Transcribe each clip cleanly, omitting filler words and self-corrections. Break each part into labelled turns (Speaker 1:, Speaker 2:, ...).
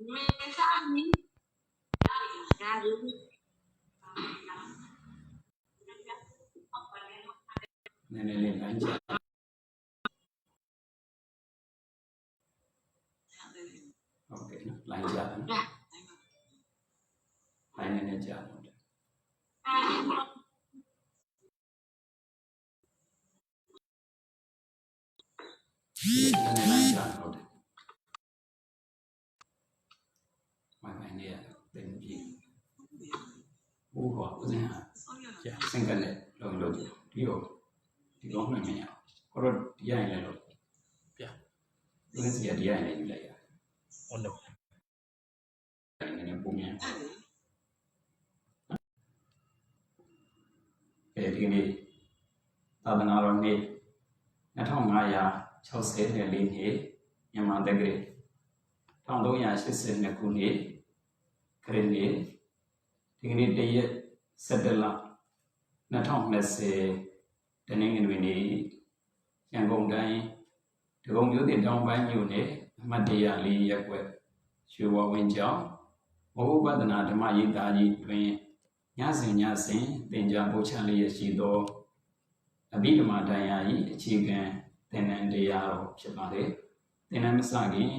Speaker 1: Nên đánh giá ok đánh giá hai nên giá nên đánh giá ok mà này tên gì u họ cái gì hả sinh cái này rồi điều thì có người mẹ có rồi đi ai này rồi cái gì đi ai này như vậy ổn được này punya cái thì này ta đang nói này nó thông ngay à cháu sẽ để liên hệ nhưng mà đây cái thông đó nhà sẽ là cụ thể cái này thì này đây sẽ là nó thông là sẽ để nên người này yang công đây thì công yếu tiền trong bao nhiêu này mà đây là lý giải của chùa Vĩnh Châu Ô bát na Dhamma Yita Ji Twin Nhã sinh Tên Gia Bồ Chá LýရှိThoa Abhidhamma Daya Yi Achikan Tenan Dayaဖြစ်ပါတယ်Thင်္นานမစခင်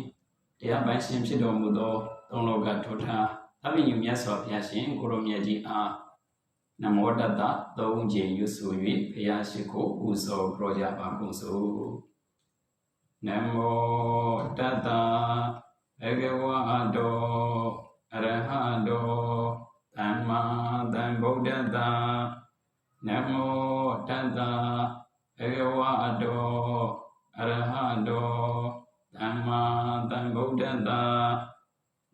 Speaker 1: တရားပိုင်ရှင်ဖြစ်တော်မူသောသုံးလောကထောထားအဘိညုမြတ်စွာဘုရားရှင်ကိုရောမြတ်ကြီးအားနမောတတ္တသုံးချိန်ရွတ်ဆို၍ဘုရားရှိခိုးပူဇော်ကြောကြပါကုန်စို့နမောတတ္တဘဂဝါတောအရဟတောသမ္မာသမ္ဗုဒ္ဓတ္တနမောတတ္တဘဂဝါတောအရဟတောသမ္မာသမ္ဗုဒ္ဓတ္တ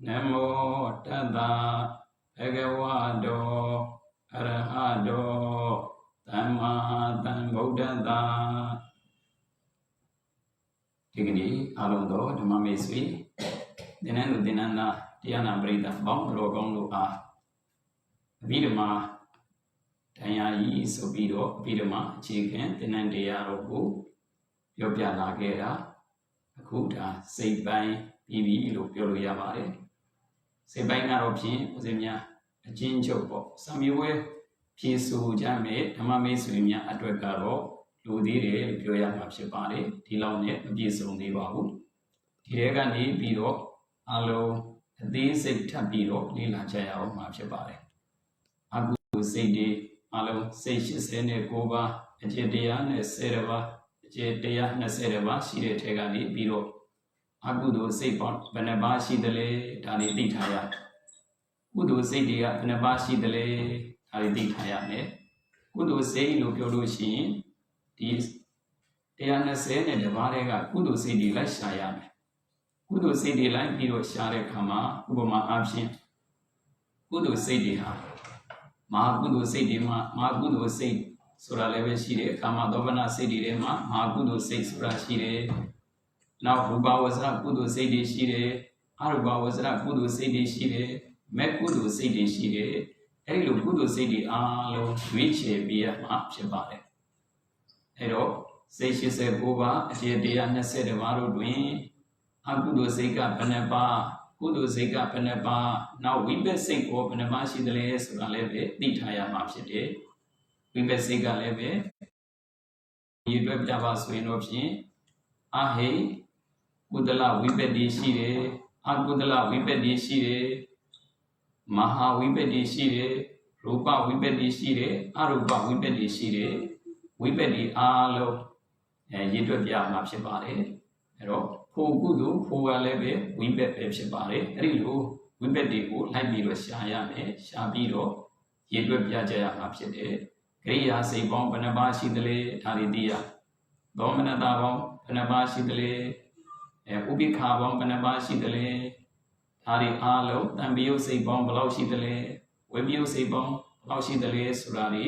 Speaker 1: နမောတတ္တဘဂဝါတောအရဟတောသမ္မာသမ္ဗုဒ္ဓတ္တဒီကနေ့အားလုံးသောဓမ္မမိတ်ဆွေသင်္นานသူသင်္นานသားတရားနာပရိသတ်ပေါင်းတော်ကောင်းတို့အားအဘိဓမ္မာတရားကြီးဆိုပြီးတော့အဘိဓမ္မာအခြေခံသင်္นานတရားတော်ကိုပြောပြလာခဲ့တာအခုဒါစိတ်ပိုင်းပြီးပြီလို့ပြောလို့ရပါတယ်စိတ်ပိုင်းကတော့ဖြင့်ဦးဇင်းများအချင်းချုပ်ပေါ့စာမေးပွဲဖြေဆိုကြမယ်ဓမ္မမိတ်ဆွေများအတွက်ကတော့လူသေးတယ်လို့ပြောရမှာဖြစ်ပါတယ်ဒီလောက်နဲ့မပြည့်စုံသေးပါဘူးဒီထဲကနေပြီးတော့အလုံးအသေးစိတ်ထပ်ပြီးတော့လေ့လာကြရအောင်မှာဖြစ်ပါတယ်အကုသိုလ်စိတ်တွေအလုံးစိတ်89ပါးအကျင့်တရား10ပါးအကျင့်တရား20ပါးရှိတဲ့ထဲကနေပြီးတော့အကုသိုလ်စိတ်ပေါ့ဘယ်နှပါးရှိသလဲဒါလေးသိထားရကုသိုလ်စိတ်တွေကဘယ်နှပါးရှိသလဲဒါလေးသိထားရမယ်ကုသိုလ်စိတ်လို့ပြောလို့ရှိရင်ဒီ120နဲ့တပါးတွေကကုသိုလ်စိတ်တွေလိုက်ရှာရမယ်ကုသိုလ်စိတ်တွေလိုက်ပြီးတော့ရှာတဲ့အခါမှာဥပမာအားဖြင့်ကုသိုလ်စိတ်တွေဟာမဟာကုသိုလ်စိတ်တွေမှာမဟာကုသိုလ်စိတ်ဆိုတာလည်းပဲရှိတယ်ကာမသောဗနာစိတ်တွေထဲမှာမဟာကုသိုလ်စိတ်ဆိုတာရှိတယ်နောက်ရူပဝဇ္ဇကုသိုလ်စိတ်တွေရှိတယ်အရူပဝဇ္ဇကုသိုလ်စိတ်တွေရှိတယ်မဲ့ကုသိုလ်စိတ်တွေရှိတယ်အဲဒီလိုကုသိုလ်စိတ်တွေအားလုံးရွေးချယ်ပေးရမှာဖြစ်ပါတယ်အဲတော့စိတ်89ပါးအကျေတရား20ပါးတို့တွင်အကုသိုလ်စိတ်ကဘယ်နှပါးကုသိုလ်စိတ်ကဘယ်နှပါးနောက်ဝိပဿစိတ်ကိုဘယ်နှပါးရှိသလဲဆိုတာလည်းပဲသိထားရမှာဖြစ်တယ်ဝိပဿစိတ်ကလည်းပဲဒီအတွက်ပြပါဆိုရင်တော့ဖြင့်အဟိကုသလဝိပဿတိရှိတယ်အကုသလဝိပဿတိရှိတယ်မဟာဝိပဿတိရှိတယ်ရူပဝိပဿတိရှိတယ်အရူပဝိပဿတိရှိတယ်ဝိပဿတိအားလုံးရည်တွက်ပြမှာဖြစ်ပါတယ်အဲတော့ဖို့ကုသိုလ်ဖို့ကလည်းပဲဝိပဿပဲဖြစ်ပါတယ်အဲ့ဒီလိုဝိပဿတွေကိုလိုက်ပြီးတော့ရှာရမယ်ရှာပြီးတော့ရည်တွက်ပြကြရမှာဖြစ်တယ်ကရိယာစိတ်ပေါင်းဘယ်နှပါးရှိသလဲဒါတွေသိရသောမနတာပေါင်းဘယ်နှပါးရှိသလဲဥပိ္ပခာပေါင်းဘယ်နှပါးရှိသလဲဒါတွေအားလုံးတံပယုတ်စိတ်ပေါင်းဘယ်လောက်ရှိသလဲဝေပယုတ်စိတ်ပေါင်းဘယ်လောက်ရှိသလဲဆိုတာတွေ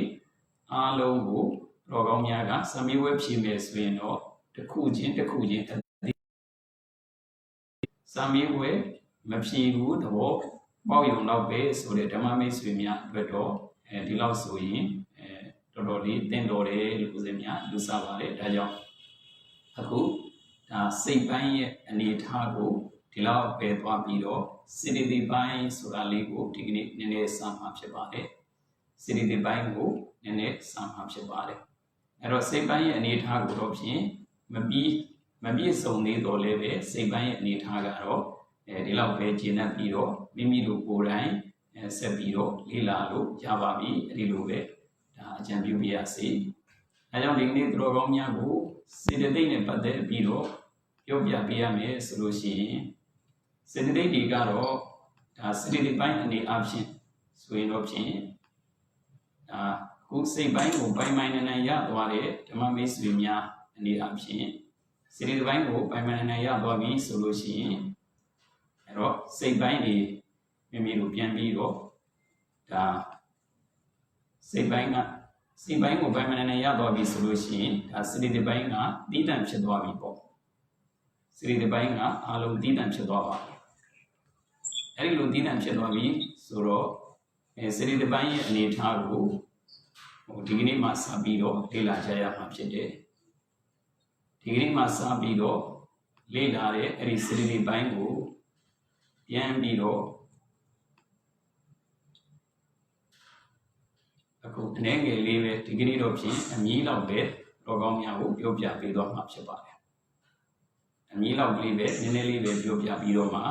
Speaker 1: အားလုံးကိုတော်ကောင်းများကစမေးဝဲဖြေမယ်ဆိုရင်တော့တစ်ခုချင်းစမေးဝဲမဖြေဘူးသဘောပေါက်ရုံတော့ပဲဆိုတဲ့ဓမ္မမိတ်ဆွေများအတွက်တော့ဒီလောက်ဆိုရင်တော်တော်လေးသင်တော်တယ်လို့ဦးဇင်းများလူစားပါတယ်ဒါကြောင့်အခုဒါစိတ်ပိုင်းရဲ့အနေအထားကိုဒီ ဒီလောက်ပဲသွားပြီးတော့စေတသိက်ပိုင်းဆိုတာလေးကိုဒီကနေ့နည်းနည်းစမှာဖြစ်ပါတယ်စေတသိက်ပိုင်းကိုနည်းနည်းစမှာဖြစ်ပါတယ်အဲ့တော့စိတ်ပိုင်းရဲ့အနေအထားကိုတော့ဖြင့်မပြည့်စုံသေးတော့လည်းပဲစိတ်ပိုင်းရဲ့အနေအထားကတော့ဒီလောက်ပဲကျင့်တတ်ပြီးတော့မိမိတို့ကိုယ်တိုင်ဆက်ပြီးတော့လေ့လာလို့ရပါပြီအဲ့ဒီလိုပဲဒါအကြံပြုပြရစီအဲကြောင့်ဒီကနေ့သူတော်ကောင်းများကိုစေတသိက်နဲ့ပတ်သက်ပြီးတော့ပြောပြပေးရမယ်ဆိုလို့ရှိရင်စေတသိက်တွေကတော့ဒါစေတသိက်ပိုင်းအနေအချင်းဆိုရင်တော့ဖြင့်ဒါကိုယ်စိတ်ပိုင်းကိုပိုင်ပိုင်နိုင်ရသွားတဲ့ဓမ္မမိတ်ဆွေများအနေအချင်းစေတသိက်ပိုင်းကိုပိုင်ပိုင်နိုင်ရသွားပြီဆိုလို့ရှိရင်အဲ့တော့စိတ်ပိုင်းတွေမိမိတို့ပြန်ပြီးတော့ဒါစိတ်ပိုင်းကိုပိုင်ပိုင်နိုင်ရသွားပြီဆိုလို့ရှိရင်ဒါစေတသိက်ပိုင်းကတည်တံ့ဖြစ်သွားပြီပေါ့စေတသိက်ပိုင်းကအားလုံးတည်တံ့ဖြစ်သွားပါပြီအဲ့ဒီလိုတည်တံ့ဖြစ်သွားပြီဆိုတော့စေတသိက်ပိုင်းရဲ့အနေအထားကိုဒီကနေ့မှစပြီးတော့လေ့လာကြရမှာဖြစ်တယ်ဒီကနေ့မှစပြီးတော့လေ့လာတဲ့အဲ့ဒီစေတသိက်ပိုင်းကိုပြန်ပြီးတော့အခုအနေငယ်လေးပဲဒီကနေ့တော့ဖြင့်အမည်လောက်ပဲတော်ကောင်းများကိုပြောပြပေးတော့မှာဖြစ်ပါတယ်အမည်လောက်ကလေးပဲနည်းနည်းလေးပဲပြောပြပြီးတော့မှ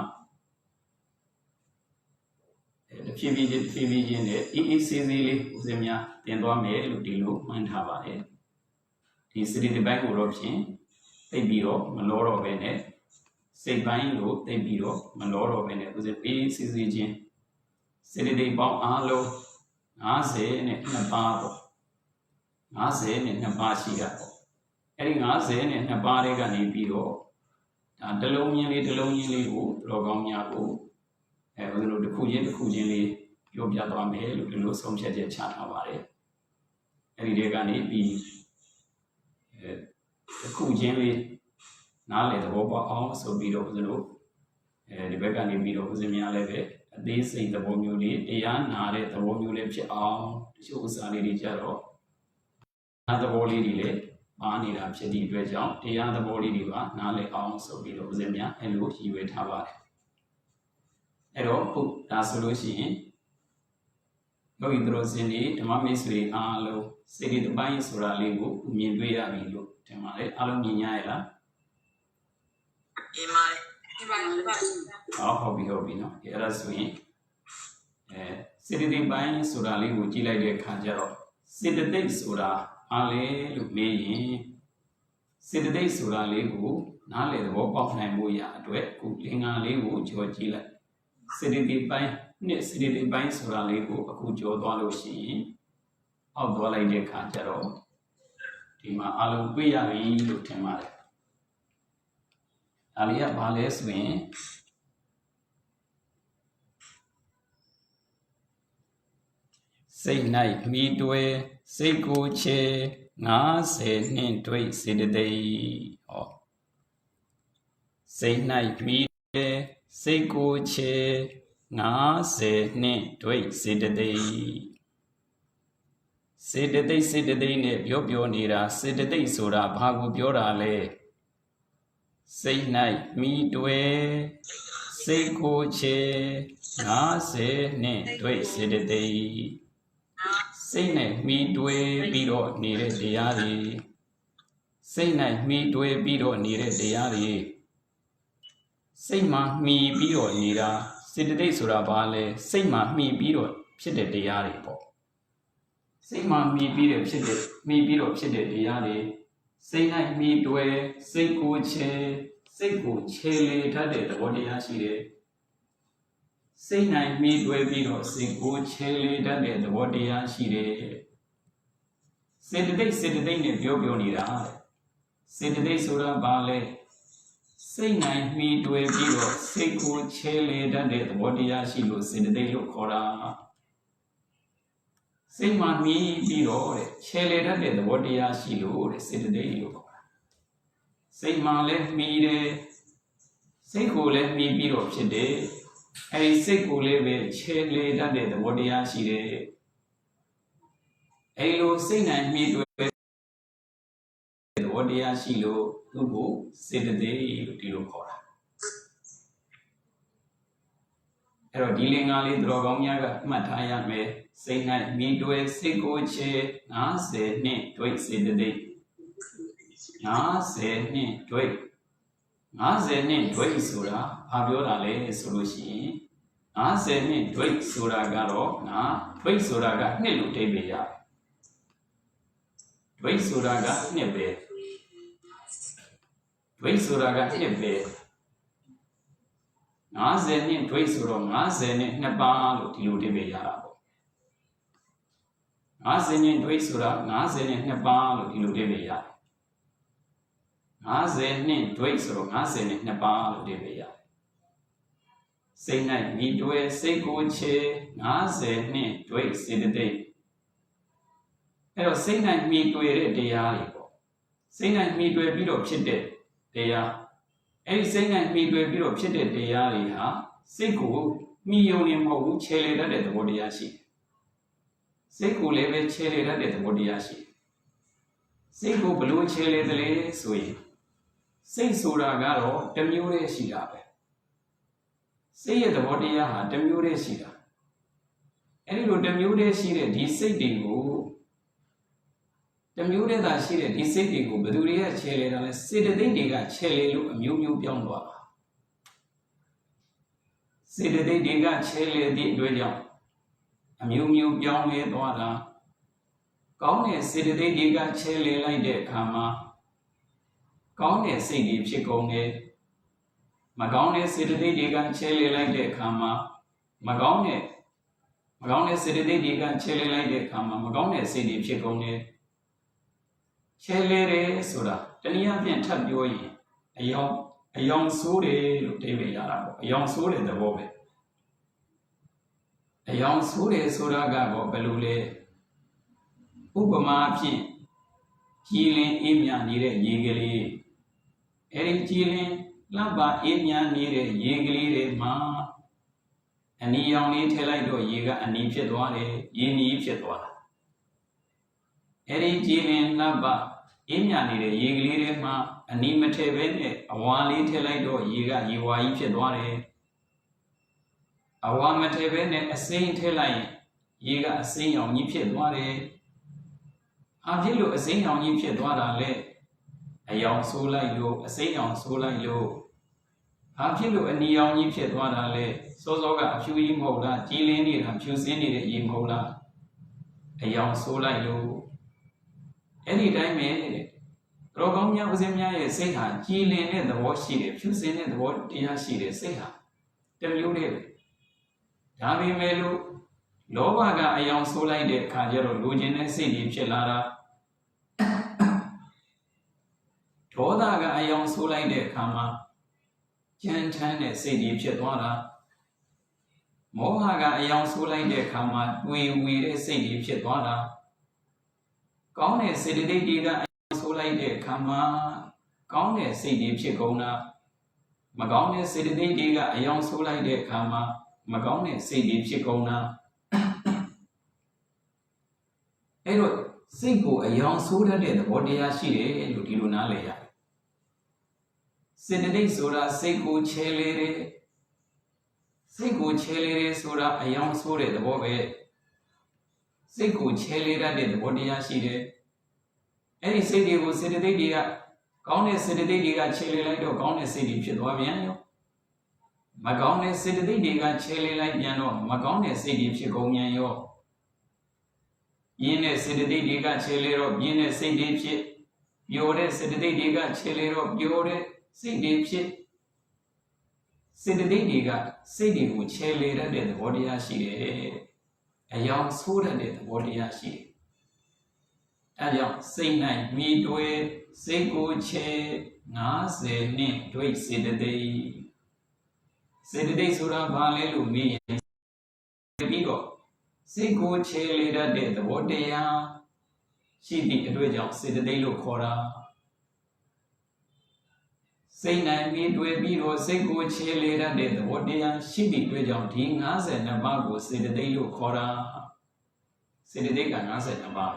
Speaker 1: ဖြည်းဖြည်းချင်းနဲ့အေးဆေးဆေးလေးဦးစင်များတင်သွားမယ်လို့ဒီလိုမှန်းထားပါတယ်ဒီစေတသိက်ပိုင်းကိုတော့ဖြင့်သိပြီးတော့မလောတော့ပဲနဲ့စိတ်ပိုင်းကိုသိပြီးတော့မလောတော့ပဲနဲ့ဦးစင်အေးဆေးဆေးချင်းစေတသိက်ပေါင်းအားလုံး52ပါးပေါ့52ပါးရှိတာပေါ့အဲ့ဒီ52ပါးတွေကနေပြီးတော့ဒါတစ်လုံးချင်းလေးကိုတော်ကောင်းများကိုဦးဇင်းတို့တစ်ခုချင်းလေးပြောပြသွားမယ်လို့ဒီလိုဆုံးဖြတ်ချက်ချထားပါတယ်အဲ့ဒီတွေကနေပြီးတစ်ခုချင်းလေးနားလည်သဘောပေါက်အောင်ဆိုပြီးတော့ဦးဇင်းတို့ဒီဘက်ကနေပြီးတော့ဦးဇင်းများလည်းပဲအသေးစိတ်သဘောမျိုးလေးတရားနာတဲ့သဘောမျိုးလေးဖြစ်အောင်တချို့ဥစ္စာလေးတွေကြတော့သဘောလေးတွေလည်းပါနေတာဖြစ်သည့်အတွက်ကြောင့်တရားသဘောလေးတွေပါနားလည်အောင်ဆိုပြီးတော့ဦးဇင်းများအဲ့လိုရည်ရွယ်ထားပါတယ်အဲ့တော့ဟုတ်ဒါဆိုလို့ရှိရင်ယောဂီတို့စင်ဒီဓမ္မမိတ်ဆွေအားလုံးစေတသိက်ပိုင်းဆိုတာလေးကိုမြင်တွေ့ရပြီလို့ထင်ပါတယ်အားလုံးမြင်ရရဲ့လား
Speaker 2: မြင်ပါတယ်
Speaker 1: ဟုတ်ပြီနော်အဲ့ဒါဆိုရင်စေတသိက်ပိုင်းဆိုတာလေးကိုကြည့်လိုက်တဲ့အခါကျတော့စေတသိက်ဆိုတာအားလေလို့မေးရင်စေတသိက်ဆိုတာလေးကိုနားလည်သဘောပေါက်နိုင်ဖို့ရအတွက်ခုလင်္ကာလေးကိုကြော်ကြည့်လိုက်စေတသိက်ပိုင်းနဲ့စေတသိက်ပိုင်းဆိုတာလေးကိုအခုကြော်သွားလို့ရှိရင်အောက်သွားလိုက်တဲ့အခါကျတော့ဒီမှာအလုံးတွေ့ရပြီလို့ထင်ပါတယ်ဒါလေးကဘာလဲဆိုရင်စိတ်၌မိတွဲစိတ်ကိုချေ50နှင့်တွေ့စေတသိက်ဟောစိတ်၌မိတွဲစိတ်ကိုချေ50နှင့်တွေ့စေတသိက်စေတသိက်နဲ့ပြောနေတာစေတသိက်ဆိုတာဘာကိုပြောတာလဲစိတ်၌မိတွဲစိတ်ကိုချေ50နှင့်တွေ့စေတသိက်စိတ်နဲ့မိတွဲပြီးတော့နေတဲ့တရားတွေစိတ်၌မိတွဲပြီးတော့နေတဲ့တရားတွေစိတ်မှာမှီပြီးတော့နေတာစေတသိက်ဆိုတာဘာလဲစိတ်မှာမှီပြီးတော့ဖြစ်တဲ့တရားတွေပေါ့စိတ်မှာမှီပြီးတော့ဖြစ်တဲ့တရားတွေစိတ်၌မှီတွဲစိတ်ကိုချေလေတတ်တဲ့သဘောတရားရှိတယ်စိတ်၌မှီတွဲပြီးတော့စိတ်ကိုချေလေတတ်တဲ့သဘောတရားရှိတယ်စေတသိက်နဲ့ပြောနေတာစေတသိက်ဆိုတာဘာလဲစိတ်၌မှီတွဲပြီးတော့စိတ်ကိုချေလေတတ်တဲ့သဘောတရားရှိလို့စေတသိက်လို့ခေါ်တာစိတ်မှာမှီပြီးတော့ချေလေတတ်တဲ့သဘောတရားရှိလို့စေတသိက်လို့ခေါ်တာစိတ်မှာလည်းမှီတယ်စိတ်ကိုလည်းမှီပြီးတော့ဖြစ်တယ်အဲဒီစိတ်ကိုလည်းပဲချေလေတတ်တဲ့သဘောတရားရှိတယ်အဲဒီလိုစိတ်၌မှီတွဲသဘောတရားရှိလို့သူ့ကိုစေတသိက်လို့ဒီလိုခေါ်တာ အဲ့တော့ဒီလင်္ကာလေးသူတော်ကောင်းများကမှတ်ထားရမယ်စိတ်၌မိတွေ့စိတ်ကိုချေ50နှစ်ဒွိစေတသိက်50နှစ်ဒွိ50နှစ်ဒွိဆိုတာဘာပြောတာလဲဆိုလို့ရှိရင်50နှစ်ဒွိဆိုတာကတော့ငါဒွိဆိုတာကနှစ်လို့အဓိပ္ပာယ်ရတယ်ဒွိဆိုတာကနှစ်ပဲဒွိဆိုတာကနှစ်ပဲ50နှစ်ဒွိဆိုတော့50နဲ့2ပါးလို့ဒီလိုအဓိပ္ပာယ်ရတာပေါ့50နှစ်ဒွိဆိုတာ50နဲ့2ပါးလို့ဒီလိုအဓိပ္ပာယ်ရတယ်50နှစ်ဒွိဆိုတော့50နဲ့2ပါးလို့အဓိပ္ပာယ်ရတယ်စိတ်၌မိတွဲစိတ်ကိုချေ50နှစ်ဒွိစေတသိက်အဲ့တော့စိတ်၌မိတွဲတဲ့တရားတွေပေါ့စိတ်၌မိတွဲပြီးတော့ဖြစ်တဲ့တရားအဲ့ဒီစိတ်၌မိတွဲပြီးတော့ဖြစ်တဲ့တရားတွေဟာစိတ်ကိုမိယုံနေမဟုတ်ဘူးခြေလေတတ်တဲ့သဘောတရားရှိတယ်စိတ်ကိုလည်းပဲခြေလေတတ်တဲ့သဘောတရားရှိတယ်စိတ်ကိုဘလို့ခြေလေတယ်လဲဆိုရင်စိတ်ဆိုတာကတော့တစ်မျိုးတည်းရှိတာပဲစိတ်ရဲ့သဘောတရားဟာတစ်မျိုးတည်းရှိတာအဲ့ဒီလိုတစ်မျိုးတည်းရှိတဲ့ဒီစိတ်တွေကိုတစ်မျိုးတည်းသာရှိတဲ့ဒီစိတ်တွေကိုဘယ်သူတွေကခြေလေတာလဲစေတသိက်တွေကခြေလေလို့အမျိုးမျိုးပြောင်းသွားတာစေတသိက်တွေကခြေလေသည့်အတွက်ကြောင့်အမျိုးမျိုးပြောင်းလဲသွားတာကောင်းတဲ့စေတသိက်တွေကခြေလေလိုက်တဲ့အခါမှာကောင်းတဲ့စိတ်တွေဖြစ်ကုန်တယ်မကောင်းတဲ့စေတသိက်တွေကခြေလေလိုက်တဲ့အခါမှာမကောင်းတဲ့စေတသိက်တွေကခြေလေလိုက်တဲ့အခါမှာမကောင်းတဲ့စိတ်တွေဖြစ်ကုန်တယ်ခြေလေတယ်ဆိုတာတနည်းအားဖြင့်ထပ်ပြောရင်အယောင်ဆိုးတယ်လို့အဓိပ္ပာယ်ရတာပေါ့အယောင်ဆိုးတဲ့သဘောပဲအယောင်ဆိုးတယ်ဆိုတာကတော့ဘယ်လိုလဲဥပမာဖြင့်ကြည်လင်အေးမြနေတဲ့ရေကလေးအဲဒီကြည်လင်လှပအေးမြနေတဲ့ရေကလေးတွေမှာအနီရောင်လေးထည့်လိုက်တော့ရေကအနီဖြစ်သွားတယ်ရေနီဖြစ်သွားတာအဲဒီကြည်လင်လှပအေးမြနေတဲ့ရေကလေးတွေမှာအနီမထည့်ဘဲနဲ့အဝါလေးထည့်လိုက်တော့ရေကရေဝါကြီးဖြစ်သွားတယ်အဝါမထည့်ဘဲနဲ့အစိမ်းထည့်လိုက်ရင်ရေကအစိမ်းရောင်ကြီးဖြစ်သွားတယ်အဖြစ်လို့အစိမ်းရောင်ကြီးဖြစ်သွားတာလေအယောင်ဆိုးလိုက်လို့အစိမ်းရောင်ဆိုးလိုက်လို့အဖြစ်လို့အနီရောင်ကြီးဖြစ်သွားတာလေစောစောကအဖြူကြီးမဟုတ်လားကြည်လင်းနေတာဖြူစင်းနေတဲ့ရေမဟုတ်လားအယောင်ဆိုးလိုက်လို့အဲ့ဒီတိုင်းပဲတဲ့တော်ကောင်းများဦးဇင်းများရဲ့စိတ်ဟာကြည်လင်တဲ့သဘောရှိတယ်ဖြူစင်တဲ့သဘောတရားရှိတယ်စိတ်ဟာတစ်မျိုးတည်းပဲဒါပေမဲ့လို့လောဘကအယောင်ဆိုးလိုက်တဲ့အခါကျတော့လူကျင်တဲ့စိတ်ကြီးဖြစ်လာတာဒေါသကအယောင်ဆိုးလိုက်တဲ့အခါမှာကြမ်းထမ်းတဲ့စိတ်ကြီးဖြစ်သွားတာမောဟကအယောင်ဆိုးလိုက်တဲ့အခါမှာတွေ့ဝေတဲ့စိတ်ကြီးဖြစ်သွားတာကောင်းတဲ့စေတသိက်တွေကအယောင်ဆိုးလိုက်တဲ့အခါမှာကောင်းတဲ့စိတ်ကြီးဖြစ်ကုန်တာမကောင်းတဲ့စေတသိက်တွေကအယောင်ဆိုးလိုက်တဲ့အခါမှာမကောင်းတဲ့စိတ်ကြီးဖြစ်ကုန်တာအဲ့တော့စိတ်ကိုအယောင်ဆိုးတတ်တဲ့သဘောတရားရှိတယ်လို့ဒီလိုနားလည်ရတယ်စေတသိက်ဆိုတာစိတ်ကိုချဲလေတယ်စိတ်ကိုချဲလေတယ်ဆိုတာအယောင်ဆိုးတဲ့သဘောပဲစိတ်ကိုချဲလေတတ်တဲ့သဘောတရားရှိတယ်အဲ့ဒီစိတ်တွေကိုစေတသိက်တွေကကောင်းတဲ့စေတသိက်တွေကချဲလေလိုက်တော့ကောင်းတဲ့စိတ်တွေဖြစ်သွားပြန်ရောမကောင်းတဲ့စေတသိက်တွေကချဲလေလိုက်ပြန်တော့မကောင်းတဲ့စိတ်တွေဖြစ်ကုန်ပြန်ရောပြင်းတဲ့စေတသိက်တွေကချဲလေတော့ပြင်းတဲ့စိတ်တွေဖြစ်ပျော်တဲ့စေတသိက်တွေကချဲလေတော့ပျော်တဲ့စိတ်တွေဖြစ်စေတသိက်တွေကစိတ်တွေကိုချဲလေတတ်တဲ့သဘောတရားရှိတယ်အယောင်ဆိုးတတ်တဲ့သဘောတရားရှိတယ်အဲကြောင့်စိတ်၌မိတွဲစိတ်ကိုချဲ50နှစ်ဒွိစေတသိက်ဆိုတာဘာလဲလို့မေးရင်ပြီးတော့စိတ်ကိုချဲလေတတ်တဲ့သဘောတရားရှိသည့်အတွက်ကြောင့်စေတသိက်လို့ခေါ်တာစိတ်နိုင်ပြီးတွေ့ပြီးတော့စိတ်ကိုချဲလေတတ်တဲ့သဘောတရားရှိသည့်အတွက်ကြောင့်ဒီ52ပါးကိုစေတသိက်လို့ခေါ်တာစေတသိက်က52ပါး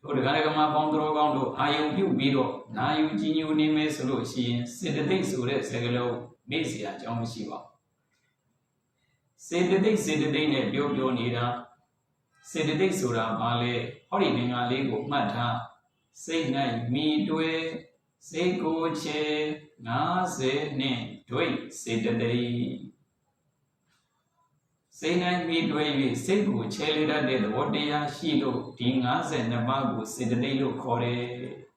Speaker 1: တို့တရားဓမ္မပေါင်းတော်ကောင်းတို့အာယုံပြုပြီးတော့နာယူကြည်ညိုနေမယ်ဆိုလို့ရှိရင်စေတသိက်ဆိုတဲ့စကားလုံးမေ့เสียအကြောင်းမရှိပါဘူး Sedate ne bio nira. Sedate sura bale, hori ningali go mata. Say night me dwe, say go che, na se ne dwe, sedate. Say night me dwe, say go che lida de what they are shilo, dingas and nabago, sedate lo core.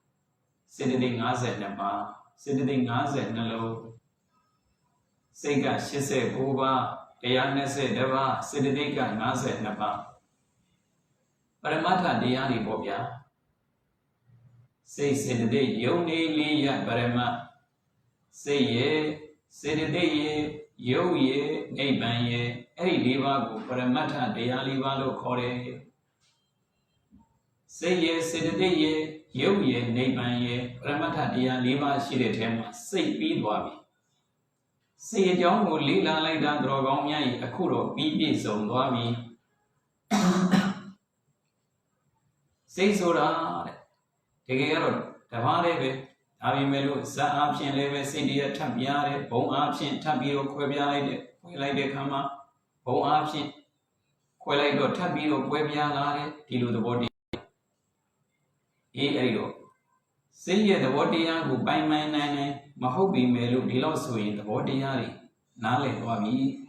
Speaker 1: Sedate ngas and naba, sedate ngas and nalo. Say ga she say over. Ayana said, Deva, Sidika, Nasa, Napa. Paramata, Diani Bobia. Say, Sidde, Yoni Lia, Parama. Say, ye, Sidde, Yo ye, Naban ye, Eri Diva, Paramata, Diali Valo Core. Say, ye, Sidde, ye, Yo ye, Naban ye, Paramata, Dialiva, Shiretema, say, Bidwabi. Say a young will lila like that drog a kuro, be so lobby. Say so that. Take a road, Tavare, Avimelu, Sa option, Leve, Cidia, Tabiare, Bone option, Tabio, Quebia, like the Kama, Bone option, Quelido, Tabio, Quebia, Lare, Tilo the body. Erido. Say ye the body who buy my nine. Mahobi melu dilosu in the body yari. Nale wabi.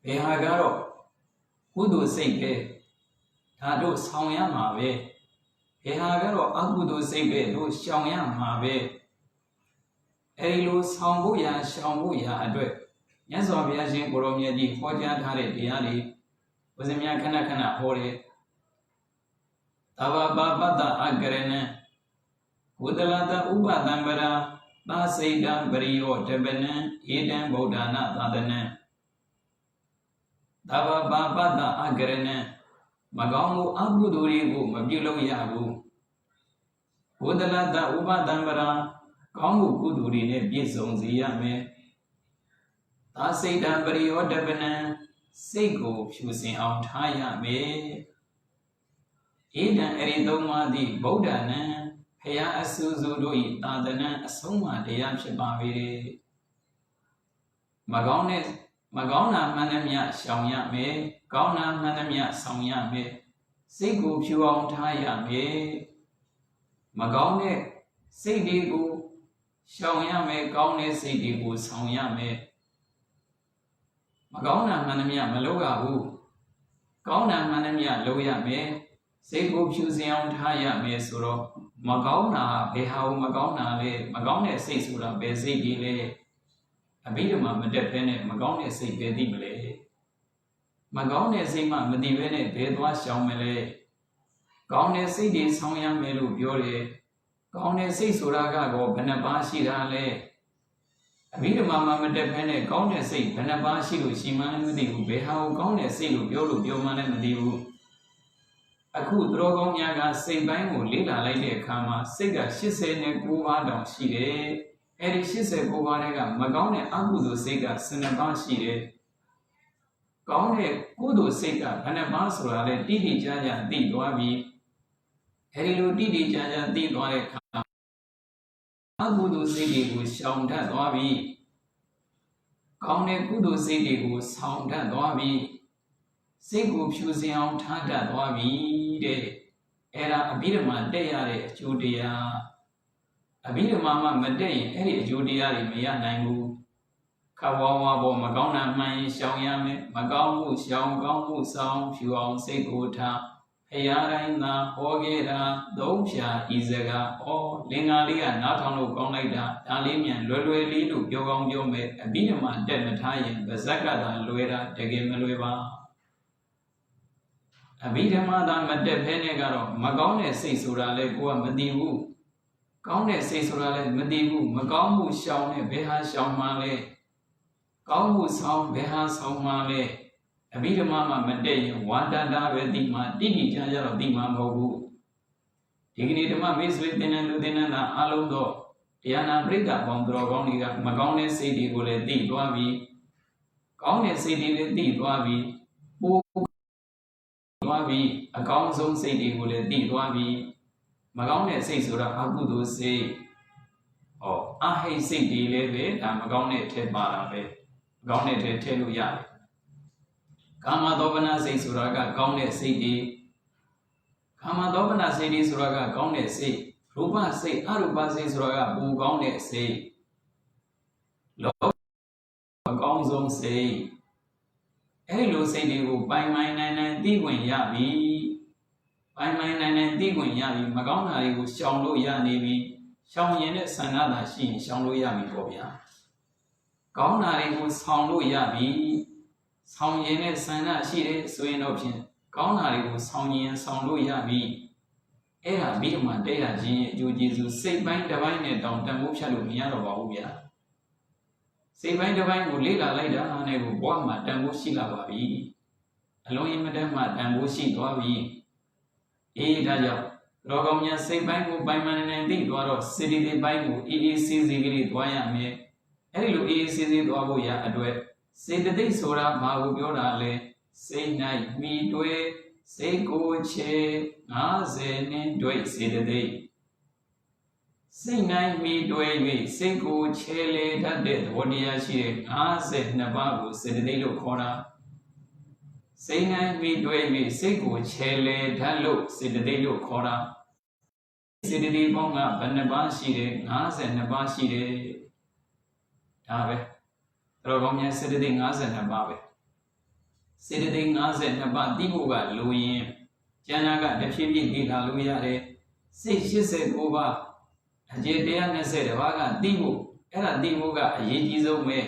Speaker 1: Behagaro. Kudu sebe. Tado Sawyama be. Behagaro Agudu sebe do Shawyama be. Erilu Sambuya Shambuya adwe. Yazobia Jim Boromia di Hoja Hare diari. Was a Miakanakana hore. Tava Baba Agrene. Udalata Uba Dambara, Basaida Bario Tebene, Eden Bodana Tadane. Dava Baba Agrene, Magamu Abudurigu, Mabulo Yabu. Udalata Uba Dambara, Kamu Kudurine Bizonziame. Basaida Bario Tebene, Sego, choosing out Haya me. Eden Eridoma di Bodane. Hea Asuzu Tadana Asuma de Yamshabaviri Magona Manamia Shawya me, Gauna Manamia Samya me, Sigu Puan Taya me Magone Sidigu Shawya me, Gaune Sidigu Samya me Magona Manamia Maloga hu Gauna Manamia Loya me, Sigu Puzian Taya me Suro. Magauna, Behau Magauna, Magauna say Sura, Bezigile, Abidama, Medepene, Magauna say Bedimile, Magauna say Medivene, Bedwa Shamele, Gaune say this Sonya Melu Biore, Gaune say Suraga go, Benabashi Rale, Abidama Medepene, Gaune say Benabashi, Shiman Mediu, Behau, Gaune say Biolu, Bioman Mediu. Aku drogon yaga say bango lila like the kama, Sega, she said, Neguva don't she de, Eri she said, Govarega, Magone, Agudu Sega, Senaban she de, Gaune, Kudu Sega, Panabasura, Didi Jaja, Di Dwabi, Erilu Didi Jaja, Di Dware Kama, Agudu Sidi who sound that Dwabi, Gaune Kudu Sidi who sound that Dwabi. Sigu Puzian Tata Dwabi de Era Abidama Deare Judia Abidama Made Eri Judia Mea Nangu Kawawa Bo Magona Mai Shawyame Magamu Shawgamu Sound Puan Seguta Hayarina Ogera Dopia Izaga or Lingalia Natano Gonida Dalimian Lulu Lidu Yogong Yome Abidama Dematayan Bazaka Luera Tegemeleva Abidama than Madepene Magone say Surale Goa Madibu. Gaune say Surale Madibu, Magamu Shaune Beha Shaumale. Gamu Sound Beha Saumale. Abidama Made, Wanda Vedima, Digi Jaja Dima Mogu. Dignitama Miss within and Ludinana Aludo. Diana Brita Bondrogoniga, Magone City Gule Di Dwavi. Gaune City Di Dwavi. A council city will be Dwabi Magone say Sura Agudu say, oh, I hate city leve, and Magone Tebarabe. ကောင်းတဲ့ထဲထည့်လို့ရတယ်ကာမသောပနစိတ်ဆိုတာကကောင်းတဲ့စိတ်တွေကာမသောပနစိတ်တွေဆိုတာကကောင်းတဲ့စိတ်ရူပစိတ်အရူပစိတ်ဆိုတာကပူကောင်းတဲ့စိတ်လောအကောင်းဆုံးစိတ်အဲ့လိုစိတ်တွေကိုပိုင်နိုင်သိခွင့်ရပြီပိုင်နိုင်သိခွင့်ရပြီမကောင်းတာတွေကိုရှောင်လို့ရနေပြီရှောင်ရင်တဲ့ဆန္ဒသာရှိရင်ရှောင်လို့ရပြီပေါ့ဗျာကောင်းတာတွေကိုဆောင်လို့ရပြီဆောင်ရင်တဲ့ဆန္ဒရှိတယ်ဆိုရင်တော့ဖြင့်ကောင်းတာတွေကိုဆောင်ရင်ဆောင်လို့ရပြီအဲ့ဒါပြီးတော့မှတရားခြင်းရဲ့အကျိုးကျေးဇူးစိတ်ပိုင်းတစ်ပိုင်းနဲ့တောင်တန်ဖိုးဖြတ်လို့မရတော့ပါဘူးဗျာစိတ်ပိုင်းတစ်ပိုင်းကိုလေ့လာလိုက်တာနဲ့ကိုဘဝမှာတန်ဖိုးရှိလာပါပြီအလုံးရင်မတတ်မှတန်ဖိုးရှိသွားပြီအေးဒါကြောင့်တော်ကောင်းများစိတ်ပိုင်းကိုပိုင်မှန်နိုင်သိသွားတော့စေတသိက်ပိုင်းကိုအေးအေးဆေးဆေးကလေးသွားရမယ်အဲ့ဒီလိုအေးအေးဆေးဆေးသွားဖို့ရအတွက်စေတသိက်ဆိုတာဘာကိုပြောတာလဲစိတ်၌မိတွေးစိတ်ကိုချေ50နဲ့တွေ့စေတသိက်စိတ်၌မိတွေး၍စိတ်ကိုချေလေတတ်တဲ့သဘောတရားရှိတဲ့52ပါးကိုစေတသိက်လို့ခေါ်တာစိတ်၌မိတွေး၍စိတ်ကိုချေလေတတ်လို့စေတသိက်လို့ခေါ်တာစေတသိက်ပေါင်းကဘယ်နှပါးရှိတယ်52ပါးရှိတယ်ဒါပဲတော်ကောင်းများစေတသိက်52ပါးပဲစေတသိက်52ပါးသိဖို့ကလိုရင်ကျန်တာကတဖြည်းဖြည်းလေ့လာလို့ရတယ်စိတ်89ပါးအကျေ120ပါးကသိဖို့အဲ့ဒါသိဖို့ကအရေးကြီးဆုံးပဲ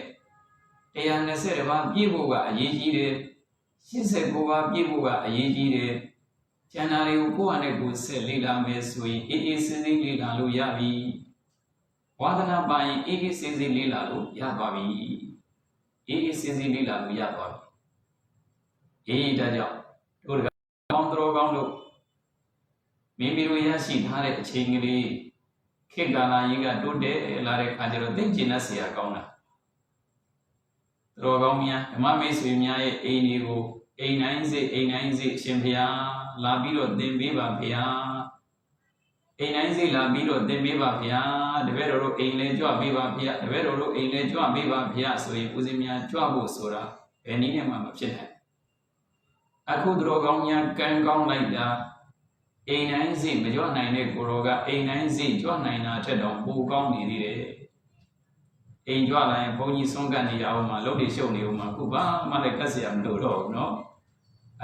Speaker 1: 120ပါးပြည့်ဖို့ကအရေးကြီးတယ်89ပါးပြည့်ဖို့ကအရေးကြီးတယ်ကျန်တာတွေကိုကိုယ့်ဟာနဲ့ကိုယ်ဆက်လေ့လာမယ်ဆိုရင်အေးအေးဆေးဆေးလေ့လာလို့ရပြီဝါဒနာပါရင်အေးအေးဆေးဆေးလေ့လာလို့ရသွားပြီအေးအေးဆေးဆေးလေ့လာလို့ရသွားပြီအေးဒါကြောင့်တို့ကကောင်းတော်ကောင်းတို့မိမိတို့ရရှိထားတဲ့အချိန်ကလေးခေတ်ကာလကြီးကတိုးတက်လာတဲ့အခါကျတော့သိကျင်တတ်เสียကောင်းတာတော်ကောင်းများဓမ္မမိတ်ဆွေများရဲ့အိမ်တွေကိုအိမ်တိုင်းစိအရှင်ဘုရားလာပြီးတော့သင်ပေးပါဗျာအိမ်တိုင်းစိလာပြီးတော့သင်ပေးပါဗျာတပည့်တော်တို့အိမ်လဲကြွပေးပါဗျာတပည့်တော်တို့အိမ်လဲကြွပေးပါဗျာဆိုရင်ဦးဇင်းများကြွဖို့ဆိုတာဘယ်နည်းနဲ့မှမဖြစ်နိုင်အခုတော်ကောင်းများကံကောင်းလိုက်တာအိမ်တိုင်းစိမကြွနိုင်တဲ့ကိုတော်ကအိမ်တိုင်းစိကြွနိုင်တာထက်တော့ပိုကောင်းနေသေးတယ်အိမ်ကြွလာရင်ဘုန်းကြီးဆုံးကတ်နေရအောင်မှာလုပ်တွေရှုပ်နေအောင်မှာအခုဘာမှလည်းကတ်เสียမလို့တော့ဘူးเนาะ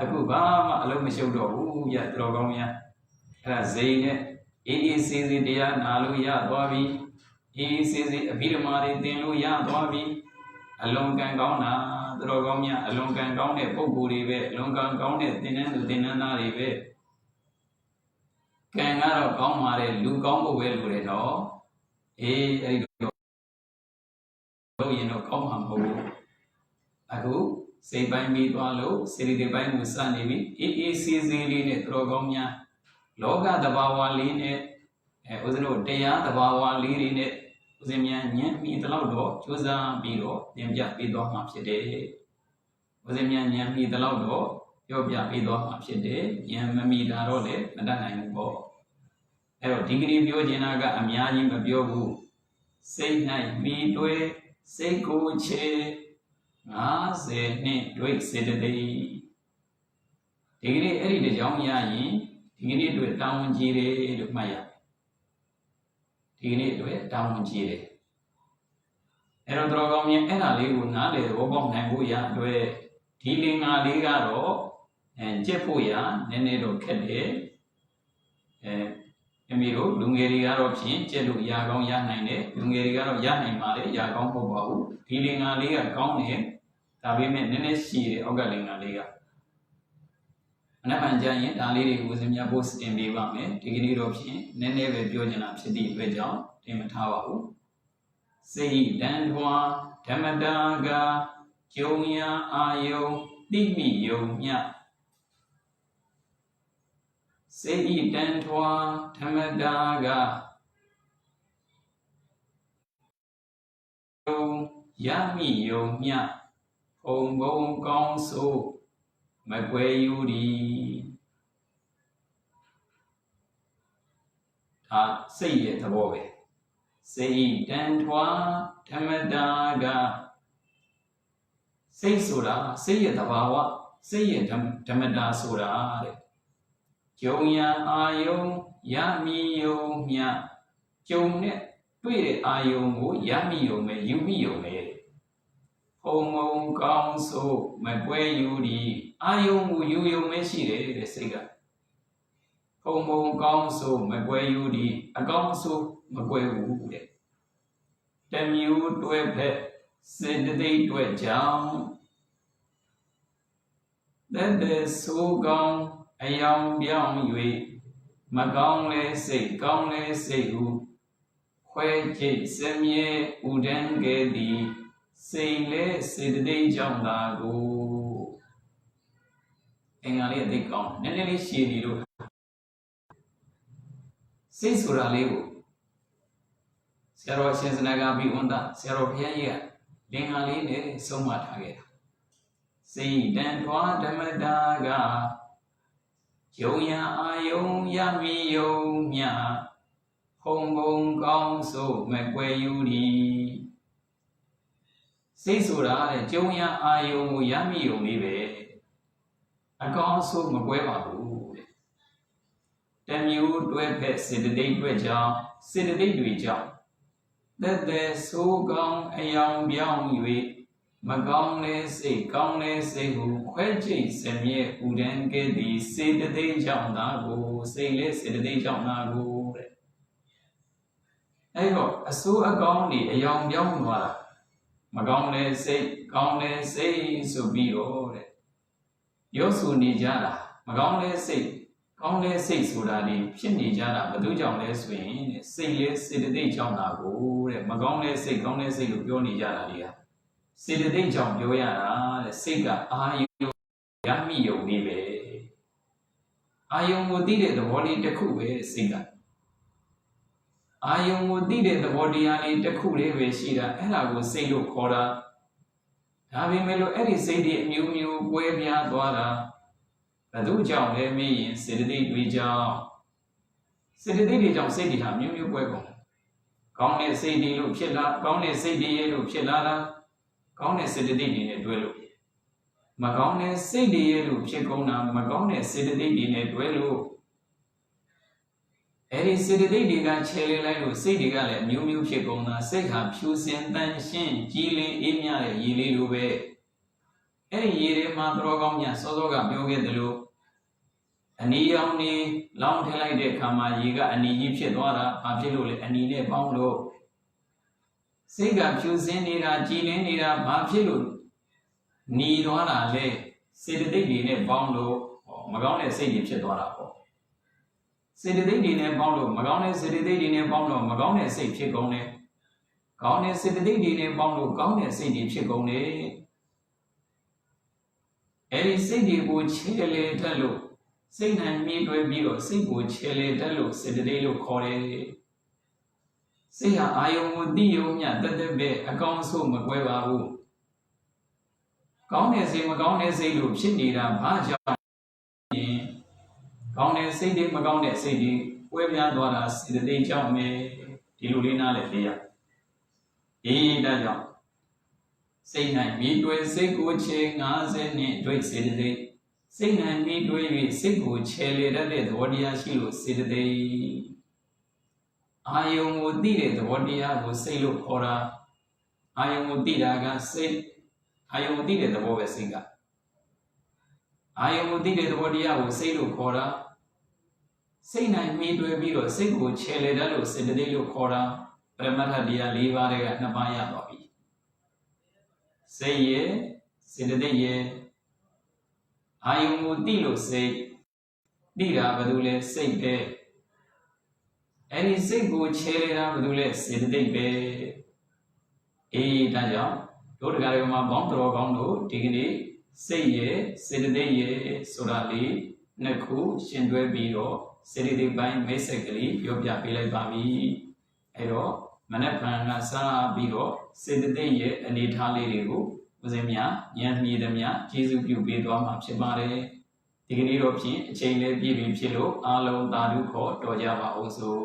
Speaker 1: အခုဘာမှအလုံးမရှုပ်တော့ဘူးရတော်ကောင်းများအဲ့ဒါဇိမ်နဲ့အေးအေးဆေးဆေးတရားနာလို့ရသွားပြီအေးအေးဆေးဆေးအဘိဓမ္မာတွေသင်လို့ရသွားပြီအလွန်ကံကောင်းတာတော်ကောင်းများအလွန်ကံကောင်းတဲ့ပုဂ္ဂိုလ်တွေပဲအလွန်ကံကောင်းတဲ့သင်္นานသူသင်္นานသားတွေပဲကံကတော့ကောင်းပါတယ်လူကောင်းဖို့ပဲလိုတယ်တော့အေးအဲ့ဒီလို့ရင်တော့ကောင်းမှာမဟုတ်ဘူးအခုစိတ်ပိုင်းပြီးသွားလို့စေတသိက်ပိုင်းကိုစနေပြီအေးအေးဆေးဆေးလေးနဲ့တော်ကောင်းများလောကသဘာဝလေးနဲ့ဦးဇင်းတို့တရားသဘာဝလေးတွေနဲ့ဦးဇင်းများဉာဏ်ပြီးတလောက်တော့ကြိုးစားပြီးတော့သင်ပြပေးသွားမှာဖြစ်တယ်ဦးဇင်းများဉာဏ်ပြီးတလောက်တော့ပြောပြပေးသွားမှာဖြစ်တယ်ဉာဏ်မမီတာတော့လည်းမတတ်နိုင်ဘူးပေါ့အဲ့တော့ဒီကနေ့ပြောချင်တာကအများကြီးမပြောဘူးစိတ်၌မိတွေးစိတ်ကိုချေ50နှစ်တွေ့စေတသိက်ဒီကနေ့အဲ့ဒီတကြောင်ရရင်ဒီကနေ့တွေ့တောင်းဝန်ကြီးတယ်လို့မှတ်ရဒီကနေ့တွေ့တောင်းဝန်ကြီးတယ်အဲ့တော့တော်ကောင်းမြင်အဲ့ဒါလေးကိုနားလေဘောပေါက်နိုင်ဖို့ရအတွက်ဒီလင်္ကာလေးကတော့ကျက်ဖို့ရနည်းနည်းတော့ခက်တယ်အမေတို့လူငယ်တွေကတော့ဖြင့်ကျက်လို့ရကောင်းရနိုင်တယ်လူငယ်တွေကတော့ရနိုင်ပါလေရကောင်းဖို့ပါဘူးဒီလင်္ကာလေးကကောင်းတယ်ဒါပေမဲ့နည်းနည်းရှိတယ်အောက်ကလင်္ကာလေးကအနက်မှန်ကြရင်ဒါလေးတွေကိုဦးဇင်းများပို့တင်ပေးပါမယ်ဒီကနေ့တော့ဖြင့်နည်းနည်းပဲပြောချင်တာဖြစ်သည့်အတွက်ကြောင့်တင်မထားပါဘူးစိတ်တန်ထွားဓမ္မတာကကျုံရာအာယုံတိမိယုံမြစိတ်တန်ထွားဓမ္မတာကယမိယုံမြဖုံဘုံကောင်းဆိုးမကွယ်ယူသည်ဒါစိတ်ရဲ့သဘောပဲစိတ်တန်ထွားဓမ္မတာက စိတ်ဆိုတာစိတ်ရဲ့သဘာဝစိတ်ရဲ့ဓမ္မတာဆိုတာတဲ့ကြုံရန်အာယုံရမိယုံမြကြုံနဲ့တွေ့တဲ့အာယုံကိုရမိယုံပဲယူမိယုံပဲဖုံမုံကောင်းဆိုးမကွဲယူဒီအာယုံကိုယူယုံပဲရှိတယ်တဲ့စိတ်ကဖုံမုံကောင်းဆိုးမကွဲယူဒီအကောင်းဆိုးမကွဲဘူးတဲ့တမျိုးတွဲဖက်စေတသိက်တွဲကြောင့်တဲ့ဆိုးကောင်းအယောင်ပြောင်း၍မကောင်းလဲစိတ်ကောင်းလဲစိတ်ဟုခွဲကျိတ်စမြဲဥဒန်းကဲ့သည်စိတ်လဲစေတသိက်ကြောင့်သာကိုအင်္ဂါလေးအသိကောင်းနည်းနည်းလေးရှည်နေလို့စိတ်ဆိုတာလေးကိုဆရာတော်ရှင်စနဂါဘိဝန္တဆရာတော်ဘုရားကြီးကလင်္ကာလေးနဲ့ဆုံးမထားခဲ့တာစိတ်တန်ထွားဓမ္မတာကယုံရအာယုံရမိယုံမြဖုံဖုံကောင်းဆိုမကွယ်ယူဒီစိတ်ဆိုတာတဲ့ကြုံရအာယုံကိုရမိယုံလေးပဲအကောင်းဆိုမကွဲပါဘူးတဲ့တမျိုးတွဲဖက်စေတသိက်တွဲကြောင့်စေတသိက်တွေကြောင့်တဲ့ဆိုးကောင်းအယောင်ပြောင်း၍မကောင်းလဲစိတ်ကောင်းလဲစိတ်ဟုခွဲကျိတ်စမြဲဥဒန်းကဲ့သည်စေတသိက်ကြောင့်သာကိုစိတ်လဲစေတသိက်ကြောင့်သာကိုတဲ့အဲ့တော့အဆိုးအကောင်းတွေအယောင်ပြောင်းသွားတာမကောင်းလဲစိတ်ကောင်းလဲစိတ်ဆိုပြီးတော့တဲ့ပြောဆိုနေကြတာမကောင်းလဲစိတ်ကောင်းလဲစိတ်ဆိုတာဒီဖြစ်နေကြတာဘယ်သူကြောင့်လဲဆိုရင်တဲ့စိတ်လဲစေတသိက်ကြောင့်သာကိုတဲ့မကောင်းလဲစိတ်ကောင်းလဲစိတ်လို့ပြောနေကြတာတွေကစေတသိက်ကြောင့်ပြောရတာတဲ့စိတ်ကအာယုံရမိယုံလေးပဲအာယုံကိုသိတဲ့သဘောလေးတစ်ခုပဲစိတ်ကအာယုံကိုသိတဲ့သဘောတရားလေးတစ်ခုလေးပဲရှိတာအဲ့ဒါကိုစိတ်လို့ခေါ်တာဒါပေမဲ့လို့အဲ့ဒီစိတ်တွေအမျိုးမျိုးကွဲပြားသွားတာဘယ်သူကြောင့်လဲမေးရင်စေတသိက်တွေကြောင့်စေတသိက်တွေကြောင့်စိတ်တွေဟာမျိုးမျိုးကွဲကုန်ကောင်းတဲ့စိတ်တွေလို့ဖြစ်လာကောင်းတဲ့စိတ်တွေရဲ့လို့ဖြစ်လာတာကောင်းတဲ့စေတသိက်တွေနဲ့တွဲလို့မကောင်းတဲ့စိတ်တွေရဲ့လို့ဖြစ်ကုန်တာမကောင်းတဲ့စေတသိက်တွေနဲ့တွဲလို့အဲဒီစေတသိက်တွေကခြေလေးလိုက်လို့စိတ်တွေကလည်းအမျိုးမျိုးဖြစ်ကုန်တာစိတ်ဟာဖြူစင်တန်ရှင်းကြည်လင်အေးမြတဲ့ရေလေးလိုပဲအဲဒီရေထဲမှာသရောကောင်းမြတ်စောစောကပြောခဲ့တယ်လို့အနီရောင်နေလောင်းထည့်လိုက်တဲ့အခါမှာရေကအနီကြီးဖြစ်သွားတာဘာဖြစ်လို့လဲအနီနဲ့ပေါင်းလို့စိတ်ကဖြူစင်နေတာကြည်လင်နေတာဘာဖြစ်လို့หนีသွားတာလဲစေတသိက်တွေနဲ့ပေါင်းလို့မကောင်းတဲ့စိတ်တွေဖြစ်သွားတာပေါ့စေတသိက်တွေနဲ့ပေါင်းလို့မကောင်းတဲ့စေတသိက်တွေနဲ့ပေါင်းလို့မကောင်းတဲ့စိတ်ဖြစ်ကုန်တယ်ကောင်းတဲ့စေတသိက်တွေနဲ့ပေါင်းလို့ကောင်းတဲ့စိတ်တွေဖြစ်ကုန်တယ်အဲဒီစိတ်တွေကိုခြေလေတက်လို့စိတ်နဲ့မြည်တွဲပြီးတော့စိတ်ကိုခြေလေတက်လို့စေတသိက်လို့ခေါ်တယ်စိတ်ဟာအာယုံကိုသိယုံမြတက်တက်ပဲအကောင်းဆုံးမကွဲပါဘူးကောင်းတဲ့စိတ်မကောင်းတဲ့စိတ်လို့ဖြစ်နေတာဘာကြောင့်ကောင်းတဲ့စိတ်တွေမကောင်းတဲ့စိတ်တွေကွဲပြားသွားတာစေတသိက်ကြောင့်ပဲဒီလိုလေးနားလည်ပေးရအေးဒါကြောင့်စိတ်၌မိတွေ့စိတ်ကိုခြေ50နဲ့တွေ့စေတသိက်စိတ်၌မိတွေ့၍စိတ်ကိုခြေလေတတ်တဲ့သဘောတရားရှိလို့စေတသိက်အာယုံကိုသိတဲ့သဘောတရားကိုစိတ်လို့ခေါ်တာအာယုံကိုသိတာကစိတ်အာယုံကိုသိတဲ့သဘောပဲစိတ်ကအာယုံကိုသိတဲ့သဘောတရားကိုစိတ်လို့ခေါ်တာစိတ်၌မှီတွေ့ပြီးတော့စိတ်ကိုခြေလေတတ်လို့စေတသိက်လို့ခေါ်တာပရမတ္ထတရား၄ပါးတွေက2ပါးရသွားပြီစိတ်ရဲ့စေတသိက်ရဲ့အာယုံကိုသိလို့စိတ်သိတာဘာလို့လဲစိတ်ပဲအဲ့ဒီစိတ်ကိုခြေလေတာဘာလို့လဲစေတသိက်ပဲအေးဒါကြောင့်တို့တရားတွေမှာဘောင်းတော်ကောင်းတို့ဒီကနေ့စိတ်ရဲ့စေတသိက်ရဲ့ဆိုတာလေးနှစ်ခုရှင်းတွဲပြီးတော့စေတသိက်ပိုင်းမိတ်ဆက်ကလေးပြောပြပေးလိုက်ပါပြီအဲ့တော့မနက်ဖြန်ကစပြီးတော့စေတသိက်ရဲ့အနေထားလေးတွေကိုဦးဇင်းများဉာဏ်မြည်သမျှကျေးဇူးပြုပေးသွားမှာဖြစ်ပါတယ်ဒီကနေ့တော့ဖြင့်အချိန်လေးပြည့်ပြီဖြစ်လို့အားလုံးသာဓုခေါ်တော်ကြပါအောင်စို့